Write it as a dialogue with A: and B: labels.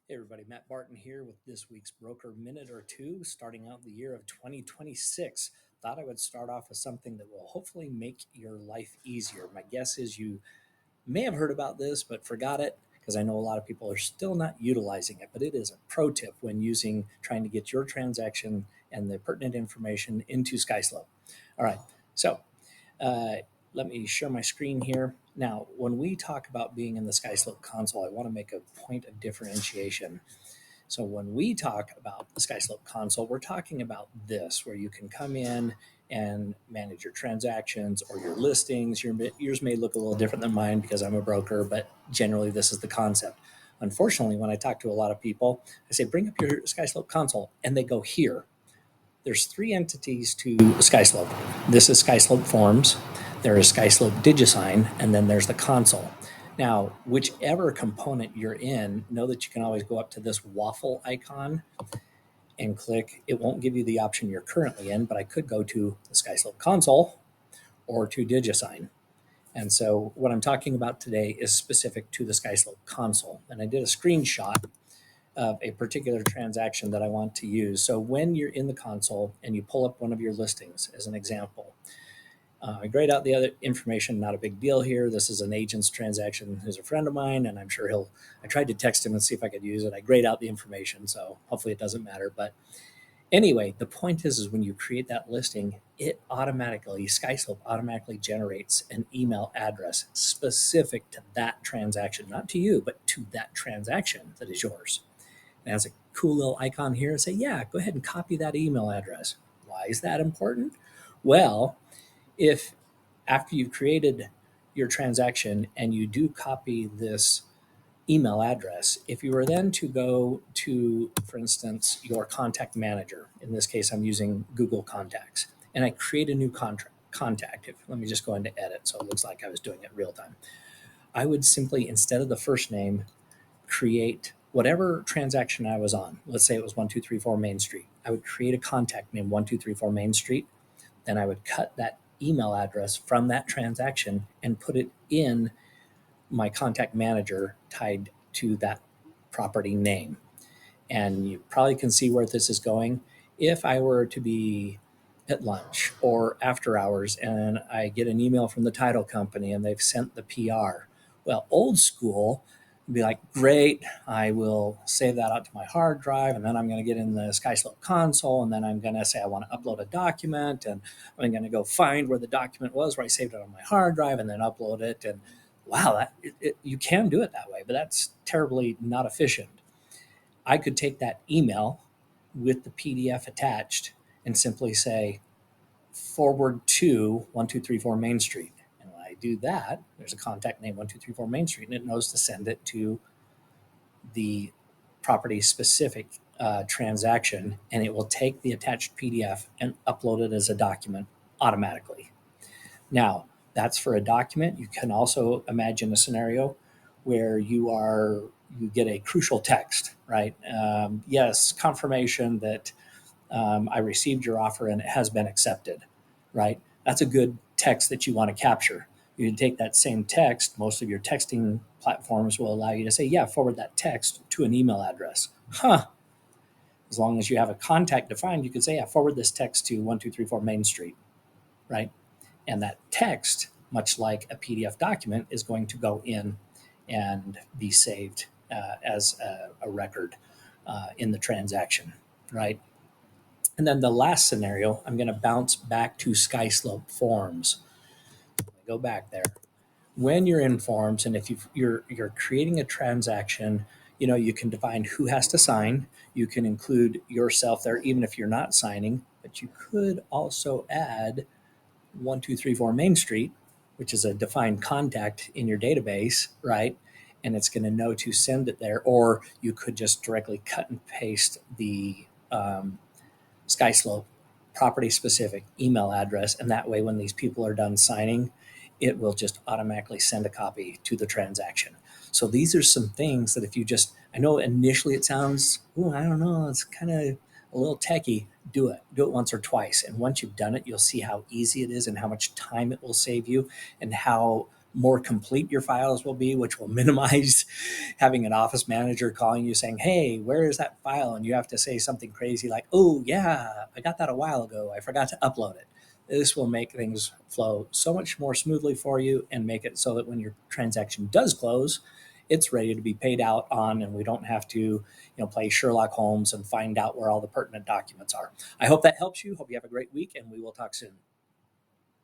A: Hey everybody, Matt Barton here with this week's Broker Minute or Two, starting out the year of 2026. Thought I would start off with something that will hopefully make your life easier. My guess is you may have heard about this but forgot it because I know a lot of people are still not utilizing it, but it is a pro tip when trying to get your transaction and the pertinent information into SkySlope. All right, so uh, let me share my screen here. Now, when we talk about being in the SkySlope console, I want to make a point of differentiation. So when we talk about the SkySlope console, we're talking about this, where you can come in and manage your transactions or your listings. Yours may look a little different than mine because I'm a broker, but generally this is the concept. Unfortunately, when I talk to a lot of people, I say, bring up your SkySlope console, and they go here. There's three entities to SkySlope. This is SkySlope Forms, there is SkySlope DigiSign, and then there's the console. Now, whichever component you're in, know that you can always go up to this waffle icon and click. It won't give you the option you're currently in, but I could go to the SkySlope console or to DigiSign. And so what I'm talking about today is specific to the SkySlope console. And I did a screenshot of a particular transaction that I want to use. So when you're in the console and you pull up one of your listings as an example, I grayed out the other information, not a big deal here. This is an agent's transaction who's a friend of mine, and I'm sure I tried to text him and see if I could use it. I grayed out the information, so hopefully it doesn't matter. But anyway, the point is when you create that listing, SkySlope automatically generates an email address specific to that transaction, not to you, but to that transaction that is yours. It has a cool little icon here and say, yeah, go ahead and copy that email address. Why is that important? Well, if after you've created your transaction and you do copy this email address, if you were then to go to, for instance, your contact manager, in this case, I'm using Google Contacts, and I create a new contact. Let me just go into edit so it looks like I was doing it real time. I would simply, instead of the first name, create whatever transaction I was on. Let's say it was 1234 Main Street. I would create a contact named 1234 Main Street. Then I would cut that email address from that transaction and put it in my contact manager tied to that property name. And you probably can see where this is going. If I were to be at lunch or after hours and I get an email from the title company and they've sent the PR, well, old school, be like, great, I will save that out to my hard drive, and then I'm going to get in the SkySlope console, and then I'm going to say I want to upload a document, and I'm going to go find where the document was where I saved it on my hard drive, and then upload it. And wow, you can do it that way, but that's terribly not efficient. I could take that email with the PDF attached and simply say, forward to 1234 Main Street. And when I do that, there's a contact name 1234 Main Street, and it knows to send it to the property specific transaction, and it will take the attached PDF and upload it as a document automatically. Now, that's for a document. You can also imagine a scenario where you get a crucial text, right? Yes, confirmation that I received your offer and it has been accepted, right? That's a good text that you want to capture. You can take that same text. Most of your texting platforms will allow you to say, yeah, forward that text to an email address. As long as you have a contact defined, you could say, yeah, forward this text to 1234 Main Street, right? And that text, much like a PDF document, is going to go in and be saved as a record in the transaction, right? And then the last scenario, I'm going to bounce back to SkySlope Forms. Go back there. When you're in Forms, and if you're creating a transaction, you can define who has to sign. You can include yourself there, even if you're not signing. But you could also add 1234 Main Street, which is a defined contact in your database, right? And it's going to know to send it there. Or you could just directly cut and paste the SkySlope property specific email address. And that way, when these people are done signing, it will just automatically send a copy to the transaction. So these are some things that I know initially it sounds, I don't know, it's kind of a little techie. Do it once or twice. And once you've done it, you'll see how easy it is and how much time it will save you and how more complete your files will be, which will minimize having an office manager calling you saying, "Hey, where is that file?" And you have to say something crazy like, "Oh, yeah, I got that a while ago. I forgot to upload it." This will make things flow so much more smoothly for you and make it so that when your transaction does close, it's ready to be paid out on, and we don't have to, play Sherlock Holmes and find out where all the pertinent documents are. I hope that helps you. Hope you have a great week, and we will talk soon.